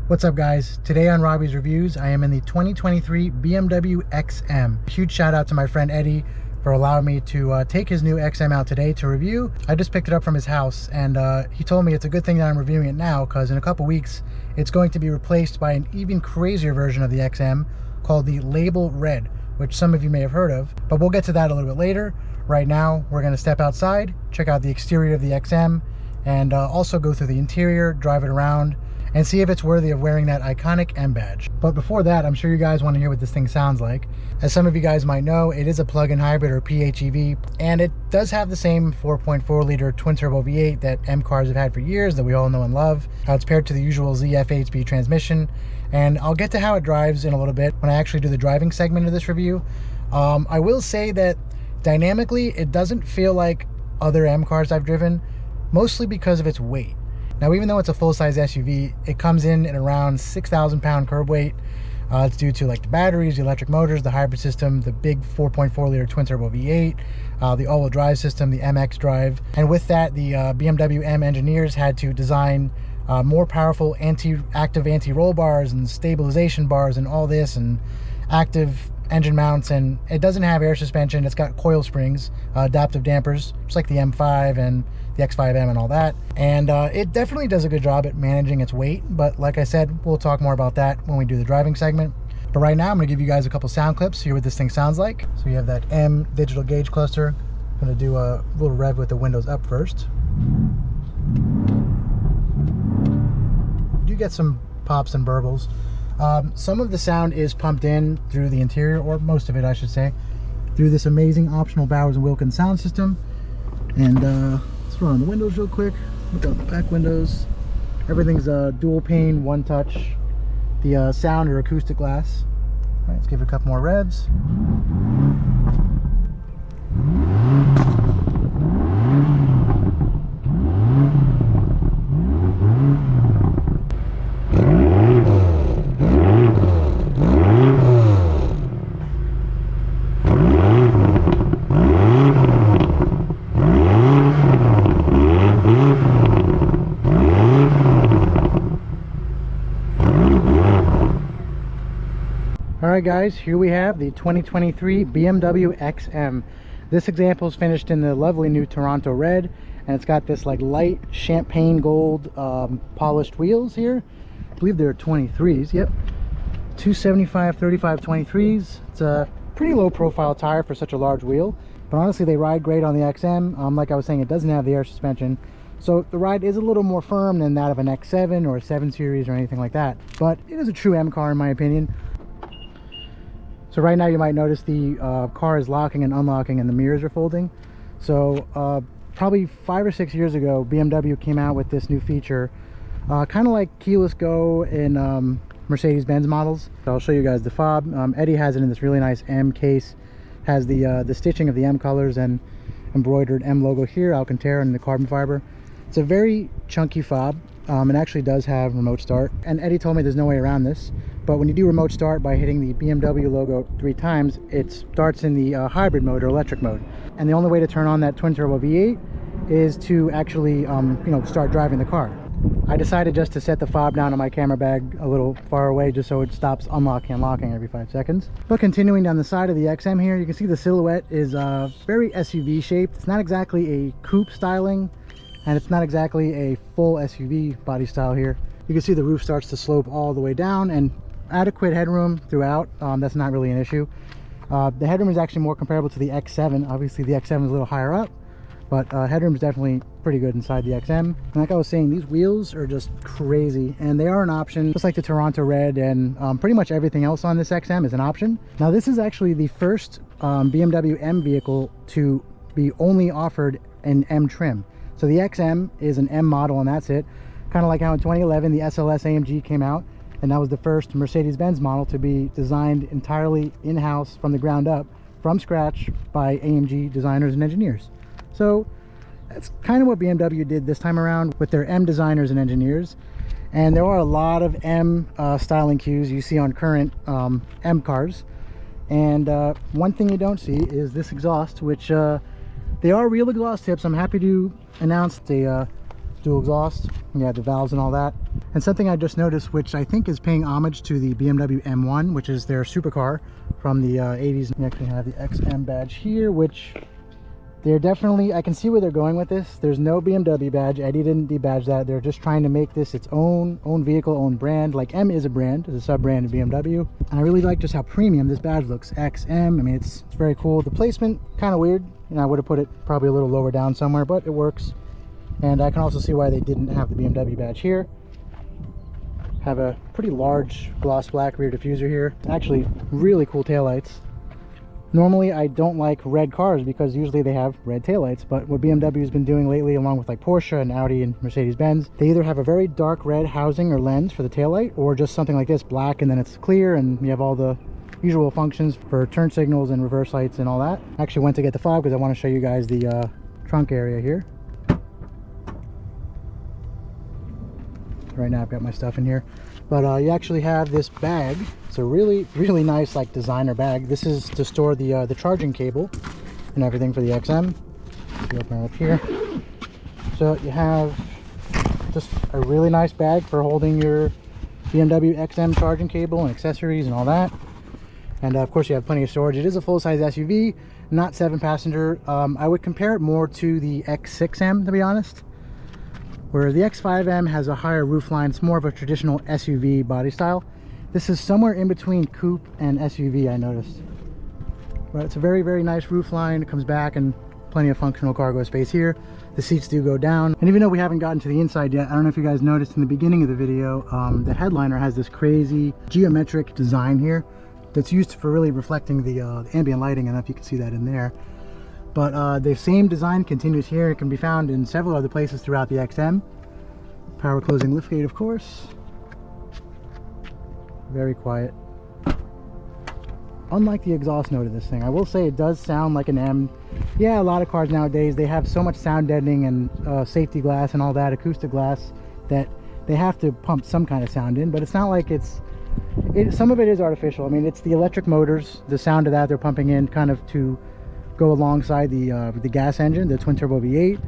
What's up guys? Today on Robbie's Reviews, I am in the 2023 BMW XM. Huge shout out to my friend Eddie for allowing me to take his new XM out today to review. I just picked it up from his house and he told me it's a good thing that I'm reviewing it now because in a couple weeks it's going to be replaced by an even crazier version of the XM called the Label Red, which some of you may have heard of, but we'll get to that a little bit later. Right now, we're gonna step outside, check out the exterior of the XM, and also go through the interior, drive it around, and see if it's worthy of wearing that iconic M badge. But before that, I'm sure you guys want to hear what this thing sounds like. As some of you guys might know, it is a plug-in hybrid or PHEV, and it does have the same 4.4 liter twin turbo V8 that M cars have had for years that we all know and love. It's paired to the usual ZF 8-speed transmission, and I'll get to how it drives in a little bit when I actually do the driving segment of this review. I will say that dynamically, it doesn't feel like other M cars I've driven, mostly because of its weight. Now, even though it's a full-size SUV, it comes in at around 6,000 pound curb weight. It's due to like the batteries, the electric motors, the hybrid system, the big 4.4 liter twin turbo V8, the all-wheel drive system, the MX drive. And with that, the BMW M engineers had to design more powerful active anti-roll bars and stabilization bars and all this, and active engine mounts. And it doesn't have air suspension. It's got coil springs, adaptive dampers, just like the M5 and the X5M and all that. And it definitely does a good job at managing its weight, but like I said, we'll talk more about that when we do the driving segment. But right now I'm going to give you guys a couple sound clips, hear what this thing sounds like. So you have that M digital gauge cluster. I'm going to do a little rev with the windows up first. You do get some pops and burbles. Some of the sound is pumped in through the interior, or most of it I should say, through this amazing optional Bowers & Wilkins sound system. And let's run on the windows real quick. Look out the back windows. Everything's dual pane, one touch. The sound or acoustic glass. All right, let's give it a couple more revs. Alright guys, here we have the 2023 BMW XM. This example is finished in the lovely new Toronto red, and it's got this like light champagne gold polished wheels here. I believe they're 23s, yep. 275 35 23s. It's a pretty low profile tire for such a large wheel, but honestly they ride great on the XM. Like I was saying, it doesn't have the air suspension, so the ride is a little more firm than that of an X7 or a 7 Series or anything like that, but it is a true M car in my opinion. So right now you might notice the car is locking and unlocking and the mirrors are folding. So probably 5 or 6 years ago, BMW came out with this new feature, kind of like keyless go in Mercedes-Benz models. So I'll show you guys the fob. Eddie has it in this really nice M case. Has the stitching of the M colors and embroidered M logo here, Alcantara, and the carbon fiber. It's a very chunky fob. It actually does have remote start, and Eddie told me there's no way around this, but when you do remote start by hitting the BMW logo 3 times, it starts in the hybrid mode or electric mode. And the only way to turn on that twin turbo V8 is to actually start driving the car. I decided just to set the fob down on my camera bag a little far away just so it stops unlocking and locking every 5 seconds. But continuing down the side of the XM here, you can see the silhouette is very SUV shaped. It's not exactly a coupe styling, and it's not exactly a full SUV body style here. You can see the roof starts to slope all the way down, and adequate headroom throughout. That's not really an issue. The headroom is actually more comparable to the X7. Obviously the X7 is a little higher up, but headroom is definitely pretty good inside the XM. And like I was saying, these wheels are just crazy, and they are an option, just like the Toronto red, and pretty much everything else on this XM is an option. Now this is actually the first BMW M vehicle to be only offered an M trim. So the XM is an M model and that's it. Kind of like how in 2011 the SLS AMG came out, and that was the first Mercedes-Benz model to be designed entirely in-house from the ground up, from scratch, by AMG designers and engineers. So that's kind of what BMW did this time around with their M designers and engineers. And there are a lot of M styling cues you see on current M cars. And one thing you don't see is this exhaust, which they are real exhaust tips. I'm happy to announce they dual exhaust. You have the valves and all that. And something I just noticed, which I think is paying homage to the BMW M1, which is their supercar from the 80s. You actually have the XM badge here, which they're definitely, I can see where they're going with this. There's no BMW badge. Eddie didn't debadge that. They're just trying to make this its own vehicle, own brand. Like M is a brand, it's a sub-brand of BMW. And I really like just how premium this badge looks. XM, I mean, it's very cool. The placement, kind of weird. I would have put it probably a little lower down somewhere, but it works. And I can also see why they didn't have the BMW badge here. Have a pretty large gloss black rear diffuser here. Actually, really cool taillights. Normally, I don't like red cars because usually they have red taillights, but what BMW has been doing lately, along with like Porsche and Audi and Mercedes-Benz, they either have a very dark red housing or lens for the taillight, or just something like this, black, and then it's clear, and you have all the usual functions for turn signals and reverse lights and all that. I actually went to get the fob because I want to show you guys the trunk area here. Right now I've got my stuff in here, but you actually have this bag. It's a really nice like designer bag. This is to store the charging cable and everything for the XM. You open it up here, so you have just a really nice bag for holding your BMW XM charging cable and accessories and all that. And of course you have plenty of storage. It is a full-size SUV, not 7-passenger. I would compare it more to the X6M, to be honest, where the X5M has a higher roofline. It's more of a traditional SUV body style. This is somewhere in between coupe and SUV, I noticed. But it's a very nice roofline. It comes back, and plenty of functional cargo space here. The seats do go down. And even though we haven't gotten to the inside yet, I don't know if you guys noticed in the beginning of the video, the headliner has this crazy geometric design here that's used for really reflecting the ambient lighting. I don't know if you can see that in there. But the same design continues here. It can be found in several other places throughout the XM. Power closing liftgate, of course. Very quiet. Unlike the exhaust note of this thing, I will say it does sound like an M. Yeah, a lot of cars nowadays, they have so much sound deadening and safety glass and all that, acoustic glass, that they have to pump some kind of sound in, but it's not like some of it is artificial. I mean, it's the electric motors, the sound of that they're pumping in kind of to go alongside the gas engine, the twin turbo V8,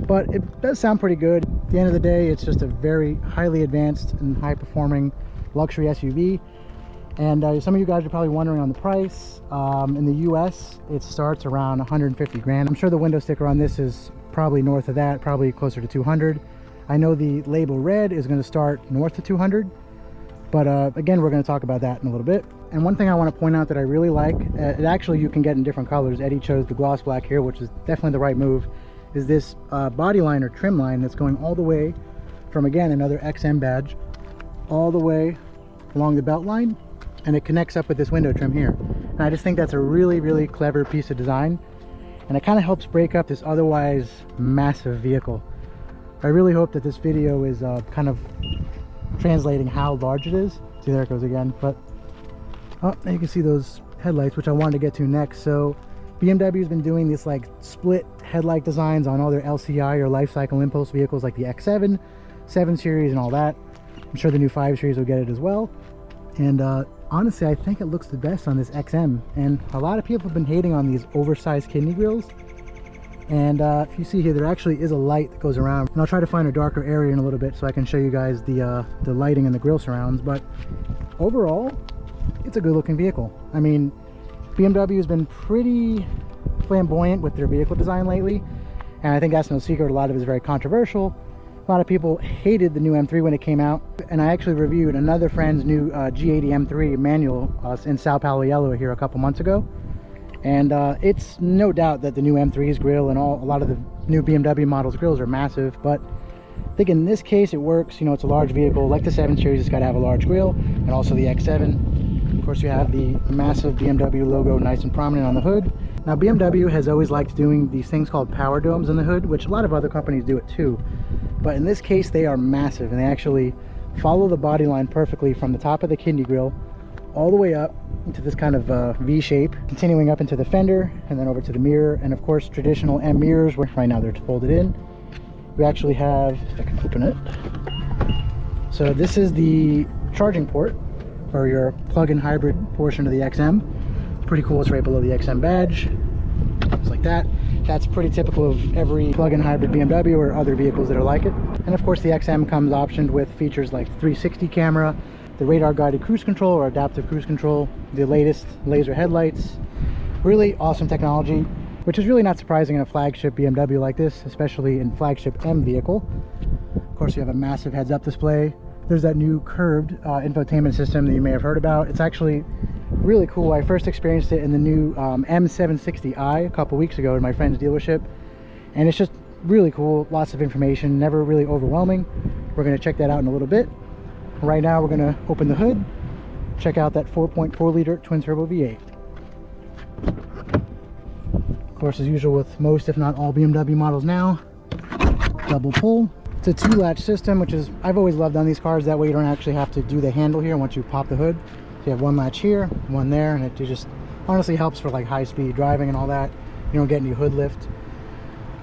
but it does sound pretty good. At the end of the day, it's just a very highly advanced and high performing luxury SUV. And some of you guys are probably wondering on the price. In the US, it starts around 150 grand. I'm sure the window sticker on this is probably north of that, probably closer to 200. I know the label red is going to start north of 200, but again, we're going to talk about that in a little bit. And one thing I want to point out that I really like, it actually you can get in different colors. Eddie chose the gloss black here, which is definitely the right move, is this body line or trim line that's going all the way from, again, another XM badge, all the way along the belt line, and it connects up with this window trim here. And I just think that's a really clever piece of design, and it kind of helps break up this otherwise massive vehicle. I really hope that this video is kind of translating how large it is. See, there it goes again. But oh, and you can see those headlights, which I wanted to get to next. So BMW has been doing these like split headlight designs on all their LCI or life cycle impulse vehicles like the X7, 7 Series and all that. I'm sure the new 5 Series will get it as well. And honestly, I think it looks the best on this XM. And a lot of people have been hating on these oversized kidney grills. And if you see here, there actually is a light that goes around. And I'll try to find a darker area in a little bit so I can show you guys the lighting and the grille surrounds. But overall, it's a good looking vehicle. I mean, BMW has been pretty flamboyant with their vehicle design lately. And I think that's no secret. A lot of it is very controversial. A lot of people hated the new M3 when it came out. And I actually reviewed another friend's new G80 M3 manual in Sao Paulo Yellow here a couple months ago. And it's no doubt that the new M3's grille and a lot of the new BMW models grills are massive, but I think in this case it works. You know, it's a large vehicle like the 7 Series. It's got to have a large grille, and also the X7. Of course, you have the massive BMW logo nice and prominent on the hood. Now, BMW has always liked doing these things called power domes in the hood, which a lot of other companies do it too, but in this case they are massive, and they actually follow the body line perfectly from the top of the kidney grille all the way up into this kind of V shape, continuing up into the fender and then over to the mirror. And of course, traditional M mirrors, where right now they're folded in. We actually have, if I can open it, so this is the charging port for your plug-in hybrid portion of the XM. Pretty cool. It's right below the XM badge, just like that. That's pretty typical of every plug-in hybrid BMW or other vehicles that are like it. And of course the XM comes optioned with features like 360 camera, the radar guided cruise control or adaptive cruise control, the latest laser headlights. Really awesome technology, which is really not surprising in a flagship BMW like this, especially in flagship M vehicle. Of course, you have a massive heads-up display. There's that new curved infotainment system that you may have heard about. It's actually really cool. I first experienced it in the new M760i a couple weeks ago in my friend's dealership, and it's just really cool. Lots of information, never really overwhelming. We're going to check that out in a little bit. Right now we're going to open the hood, check out that 4.4 liter twin turbo V8. Of course, as usual with most if not all BMW models now, double pull. It's a 2-latch system, which is I've always loved on these cars. That way you don't actually have to do the handle here once you pop the hood. So you have one latch here, one there, and it just honestly helps for like high-speed driving and all that. You don't get any hood lift.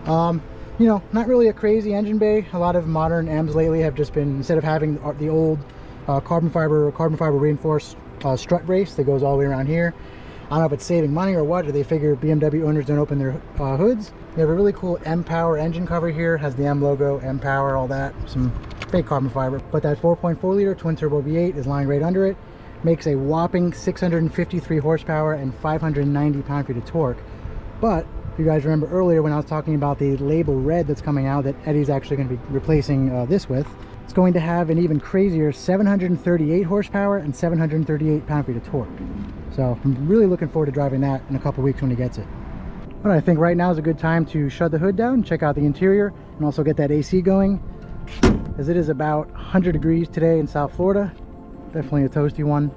You know, not really a crazy engine bay. A lot of modern M's lately have just been, instead of having the old carbon fiber reinforced strut brace that goes all the way around here. I don't know if it's saving money or what, or they figure BMW owners don't open their hoods. You have a really cool M-Power engine cover here, has the M logo, M-Power, all that, some fake carbon fiber. But that 4.4 liter twin turbo V8 is lying right under it. Makes a whopping 653 horsepower and 590 pound-feet of torque. But if you guys remember earlier when I was talking about the label red that's coming out that Eddie's actually going to be replacing this with, it's going to have an even crazier 738 horsepower and 738 pound-feet of torque. So I'm really looking forward to driving that in a couple weeks when he gets it. But I think right now is a good time to shut the hood down, check out the interior, and also get that AC going, as it is about 100 degrees today in South Florida. Definitely a toasty one.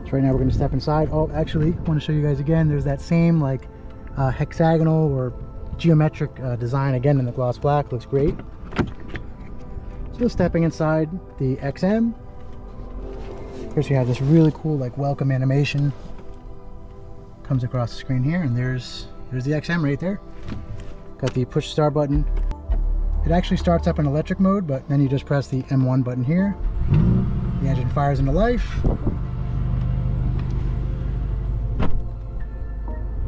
So right now we're going to step inside. Oh, actually, I want to show you guys again. There's that same like hexagonal or geometric design again in the gloss black. Looks great. So stepping inside the XM. First we have this really cool like welcome animation. Comes across the screen here, and there's the XM right there. Got the push start button. It actually starts up in electric mode, but then you just press the M1 button here. The engine fires into life.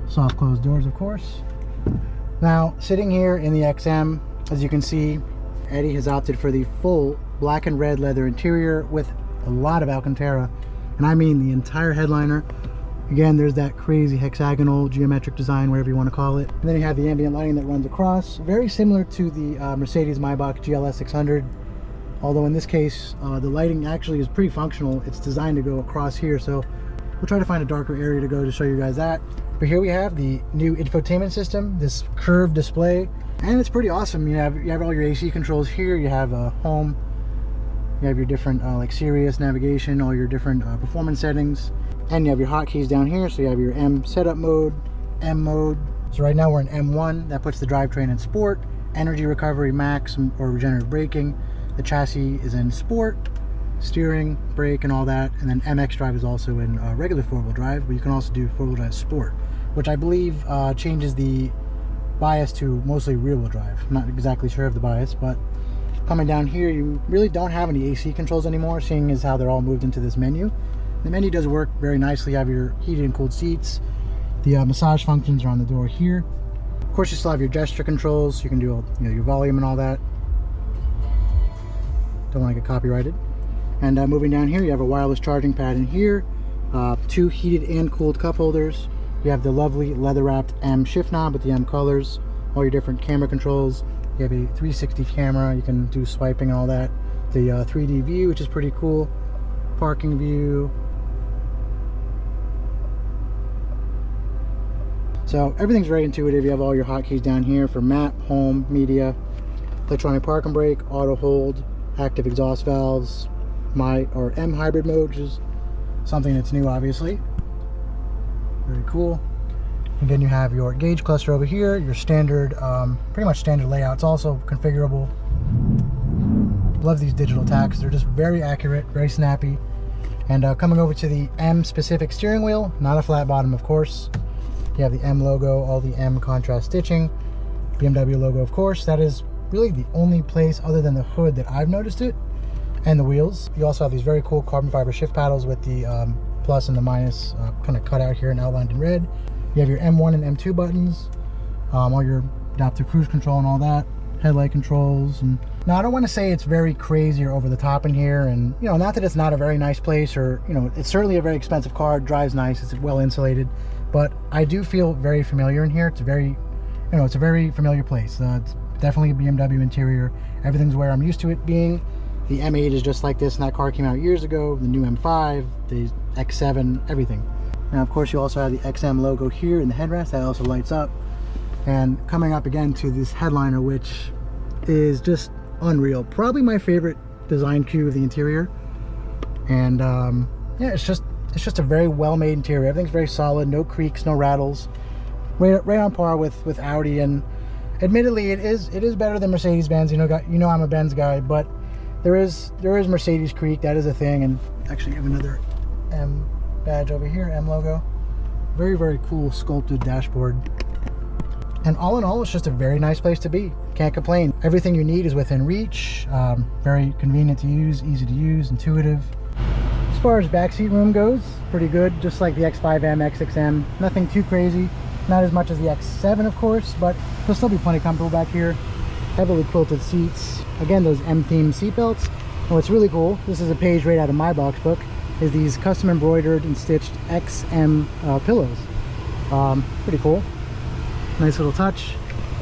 Soft closed doors, of course. Now, sitting here in the XM, as you can see, Eddie has opted for the full black and red leather interior with a lot of Alcantara, and I mean the entire headliner. Again, there's that crazy hexagonal geometric design, whatever you want to call it. And then you have the ambient lighting that runs across, very similar to the Mercedes-Maybach GLS 600. Although in this case, the lighting actually is pretty functional. It's designed to go across here, so we'll try to find a darker area to go to show you guys that. But here we have the new infotainment system, this curved display, and it's pretty awesome. You have all your AC controls here. You have home, you have your different like Sirius navigation, all your different performance settings, and you have your hotkeys down here. So you have your M setup mode, M mode. So right now we're in M1. That puts the drivetrain in sport, energy recovery max, or regenerative braking. The chassis is in sport, steering, brake, and all that. And then MX drive is also in regular four-wheel drive, but you can also do four-wheel drive sport, which I believe changes the bias to mostly rear-wheel drive. I'm not exactly sure of the bias, but coming down here, you really don't have any AC controls anymore, seeing as how they're all moved into this menu. The menu does work very nicely. You have your heated and cooled seats. The massage functions are on the door here. Of course, you still have your gesture controls. You can do your volume and all that. Don't want to get copyrighted. And moving down here, you have a wireless charging pad in here, 2 heated and cooled cup holders. You have the lovely leather wrapped M shift knob with the M colors, all your different camera controls. You have a 360 camera, you can do swiping and all that. The 3D view, which is pretty cool. Parking view. So everything's very intuitive. You have all your hotkeys down here for map, home, media, electronic park and brake, auto hold, active exhaust valves, M hybrid mode, which is something that's new, obviously. Very cool. Again, you have your gauge cluster over here, your standard, pretty much standard layout. It's also configurable. Love these digital tacks. They're just very accurate, very snappy. And coming over to the M specific steering wheel, not a flat bottom, of course. You have the M logo, all the M contrast stitching, BMW logo, of course. That is really the only place other than the hood that I've noticed it, and the wheels. You also have these very cool carbon fiber shift paddles with the plus and the minus kind of cut out here and outlined in red. You have your M1 and M2 buttons. all your adaptive cruise control and all that, headlight controls. And now I don't want to say it's very crazy or over the top in here, and you know, not that it's not a very nice place, or you know, it's certainly a very expensive car, it drives nice, it's well insulated, but I do feel very familiar in here. It's a very, you know, it's a very familiar place. It's definitely a BMW interior. Everything's where I'm used to it being. The M8 is just like this, and that car came out years ago. The new M5, the X7, everything. Now of course you also have the XM logo here in the headrest that also lights up. And coming up again to this headliner, which is just unreal. Probably my favorite design cue of the interior. And yeah, it's just a very well-made interior. Everything's very solid, no creaks, no rattles. Right on par with Audi, and admittedly it is better than Mercedes-Benz. You know I'm a Benz guy, but there is Mercedes creak, that is a thing. And actually you have another M badge over here, M logo. Very, very cool sculpted dashboard. And all in all, it's just a very nice place to be. Can't complain. Everything you need is within reach. Very convenient to use, easy to use, intuitive. As far as backseat room goes, pretty good, just like the X5M, XXM. Nothing too crazy. Not as much as the X7, of course, but there'll still be plenty comfortable back here. Heavily quilted seats. Again, those M-themed seat belts. And what's really cool, this is a page right out of my box book, is these custom embroidered and stitched XM pillows. Pretty cool. Nice little touch.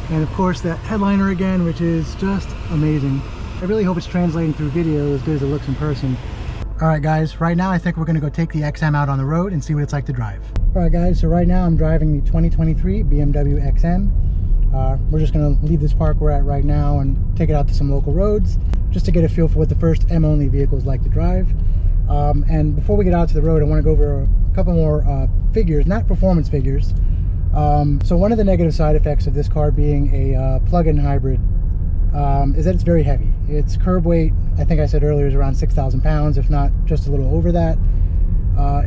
And of course that headliner again, which is just amazing. I really hope it's translating through video as good as it looks in person. All right guys, right now I think we're gonna go take the XM out on the road and see what it's like to drive. All right guys, so right now I'm driving the 2023 BMW XM. We're just gonna leave this park we're at right now and take it out to some local roads just to get a feel for what the first M-only vehicle is like to drive. And before we get out to the road, I wanna go over a couple more figures, not performance figures. So one of the negative side effects of this car being a plug-in hybrid is that it's very heavy. Its curb weight, I think I said earlier, is around 6,000 pounds, if not just a little over that.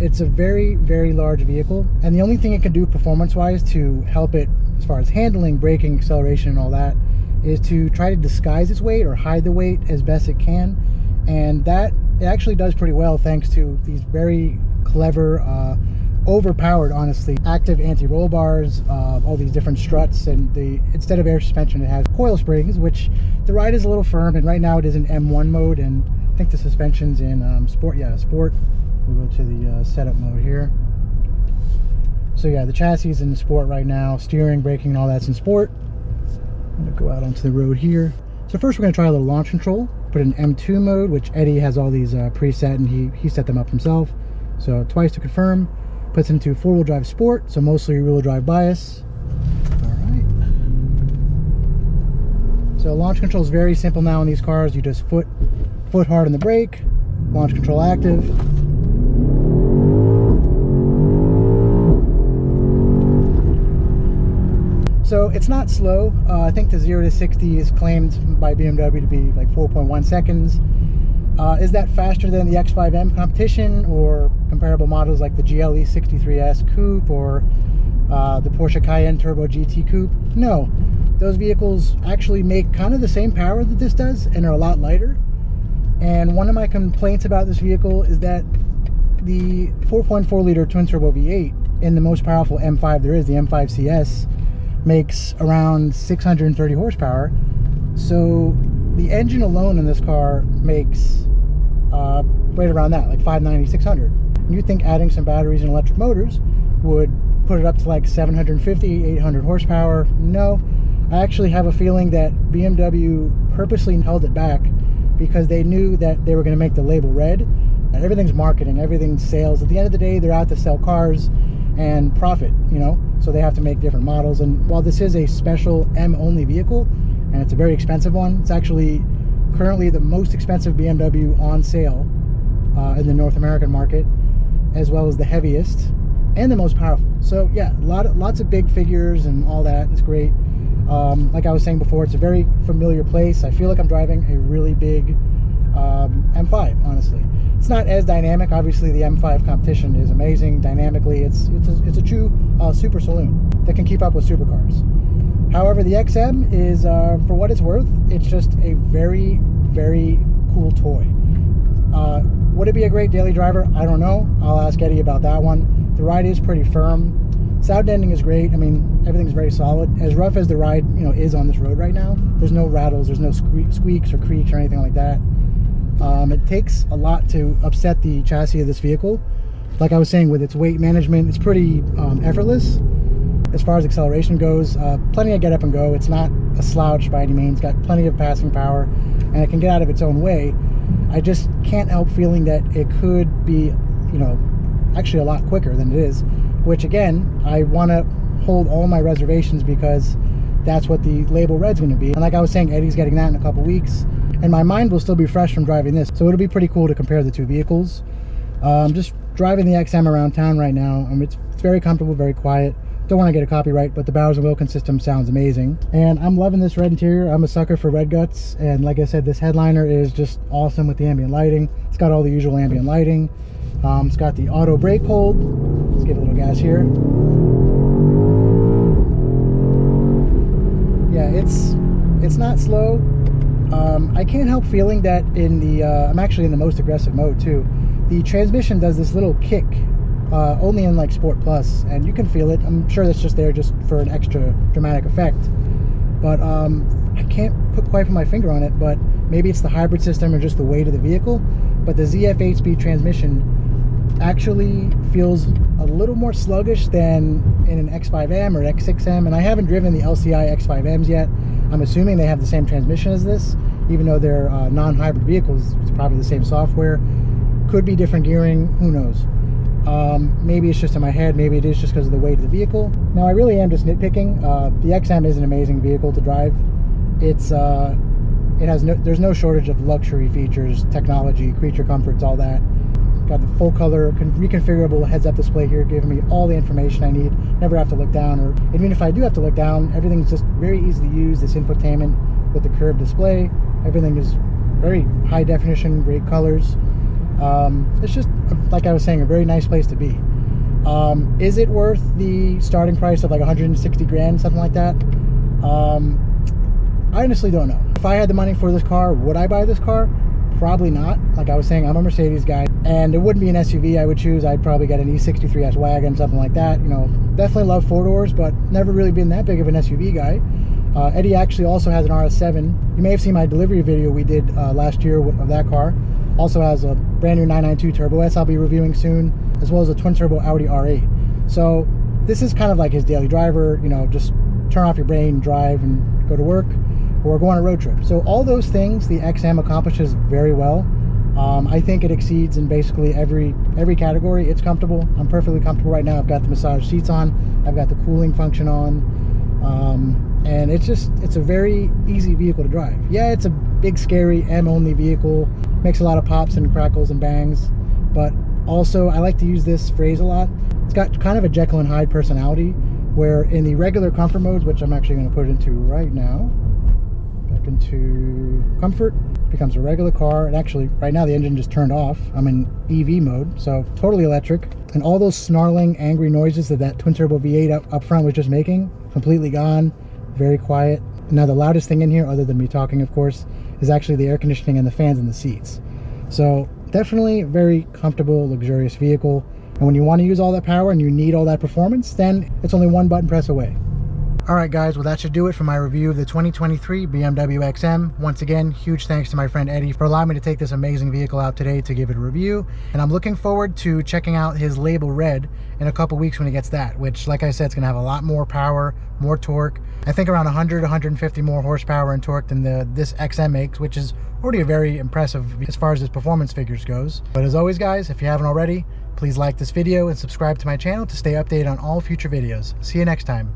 It's a very, very large vehicle, and the only thing it can do performance-wise to help it as far as handling, braking, acceleration, and all that is to try to disguise its weight or hide the weight as best it can, and that it actually does pretty well thanks to these very clever overpowered, honestly, active anti-roll bars, all these different struts, and instead of air suspension it has coil springs, which the ride is a little firm, and right now it is in M1 mode, and I think the suspension's in sport. Yeah, sport. We'll go to the setup mode here. So yeah, the chassis is in sport right now. Steering, braking, and all that's in sport. I'm gonna go out onto the road here. So first we're gonna try a little launch control. Put it in M2 mode, which Eddie has all these preset, and he set them up himself. So twice to confirm. Puts into four-wheel drive sport, so mostly rear-wheel drive bias. All right. So launch control is very simple now in these cars. You just foot hard on the brake, launch control active. So it's not slow. I think the 0 to 60 is claimed by BMW to be like 4.1 seconds. Is that faster than the X5M competition or comparable models like the GLE 63S Coupe or the Porsche Cayenne Turbo GT Coupe? No, those vehicles actually make kind of the same power that this does and are a lot lighter. And one of my complaints about this vehicle is that the 4.4 liter twin turbo V8 in the most powerful M5 there is, the M5 CS, makes around 630 horsepower. So the engine alone in this car makes right around that, like 590, 600. You think adding some batteries and electric motors would put it up to like 750, 800 horsepower. No, I actually have a feeling that BMW purposely held it back because they knew that they were going to make the label red. And everything's marketing, everything's sales. At the end of the day, they're out to sell cars and profit, you know, so they have to make different models. And while this is a special M-only vehicle, and it's a very expensive one, it's actually currently the most expensive BMW on sale in the North American market, as well as the heaviest and the most powerful. So yeah, lots of big figures and all that. It's great. Like I was saying before, it's a very familiar place. I feel like I'm driving a really big M5, honestly. It's not as dynamic. Obviously the M5 competition is amazing dynamically. It's a true super saloon that can keep up with supercars. However, the XM is, for what it's worth, it's just a very, very cool toy. Would it be a great daily driver? I don't know. I'll ask Eddie about that one. The ride is pretty firm. Sound deadening is great. I mean, everything's very solid. As rough as the ride, you know, is on this road right now, there's no rattles, there's no squeaks or creaks or anything like that. It takes a lot to upset the chassis of this vehicle. Like I was saying, with its weight management, it's pretty effortless. As far as acceleration goes, plenty of get up and go. It's not a slouch by any means. Got plenty of passing power, and it can get out of its own way. I just can't help feeling that it could be, you know, actually a lot quicker than it is, which again, I want to hold all my reservations because that's what the label red's going to be. And like I was saying, Eddie's getting that in a couple weeks, and my mind will still be fresh from driving this, so it'll be pretty cool to compare the two vehicles. Just driving the XM around town right now. It's very comfortable, very quiet. Don't want to get a copyright, but the Bowers & Wilkins system sounds amazing. And I'm loving this red interior. I'm a sucker for red guts. And like I said, this headliner is just awesome with the ambient lighting. It's got all the usual ambient lighting. It's got the auto brake hold. Let's give a little gas here. Yeah, it's not slow. I can't help feeling that in the, I'm actually in the most aggressive mode too. The transmission does this little kick. Only in like Sport Plus, and you can feel it. I'm sure that's just there just for an extra dramatic effect, but I can't quite put my finger on it, but maybe it's the hybrid system or just the weight of the vehicle, but the ZF 8-speed transmission actually feels a little more sluggish than in an X5M or X6M, and I haven't driven the LCI X5Ms yet. I'm assuming they have the same transmission as this, even though they're non-hybrid vehicles. It's probably the same software, could be different gearing, who knows. Maybe it's just in my head, maybe it is just because of the weight of the vehicle. Now I really am just nitpicking. The XM is an amazing vehicle to drive. There's no shortage of luxury features, technology, creature comforts, all that. Got the full color reconfigurable heads-up display here, giving me all the information I need. Never have to look down, or even if I do have to look down, everything's just very easy to use. This infotainment with the curved display, everything is very high definition, great colors. It's just, like I was saying, a very nice place to be. Is it worth the starting price of like 160 grand, something like that? I honestly don't know. If I had the money for this car, would I buy this car? Probably not. Like I was saying, I'm a Mercedes guy, and it wouldn't be an SUV I would choose. I'd probably get an E63 S-Wagon, something like that. You know, definitely love four doors, but never really been that big of an SUV guy. Eddie actually also has an RS7. You may have seen my delivery video we did last year of that car. Also has a brand new 992 Turbo S I'll be reviewing soon, as well as a twin turbo Audi R8. So this is kind of like his daily driver, you know, just turn off your brain, drive and go to work, or go on a road trip. So all those things the XM accomplishes very well. I think it exceeds in basically every category. It's comfortable. I'm perfectly comfortable right now. I've got the massage seats on, I've got the cooling function on, and it's a very easy vehicle to drive. Yeah, it's a big scary M-only vehicle, makes a lot of pops and crackles and bangs, but also I like to use this phrase a lot. It's got kind of a Jekyll and Hyde personality, where in the regular comfort modes, which I'm actually going to put it into right now, back into comfort, becomes a regular car. And actually right now the engine just turned off. I'm in EV mode, so totally electric, and all those snarling angry noises that twin turbo V8 up front was just making, completely gone. Very quiet. Now the loudest thing in here, other than me talking of course, is actually the air conditioning and the fans in the seats. So definitely a very comfortable, luxurious vehicle. And when you want to use all that power and you need all that performance, then it's only one button press away. Alright guys, well that should do it for my review of the 2023 BMW XM. Once again, huge thanks to my friend Eddie for allowing me to take this amazing vehicle out today to give it a review. And I'm looking forward to checking out his label red in a couple weeks when he gets that, which like I said, it's going to have a lot more power, more torque. I think around 100, 150 more horsepower and torque than this XM makes, which is already a very impressive as far as his performance figures goes. But as always guys, if you haven't already, please like this video and subscribe to my channel to stay updated on all future videos. See you next time.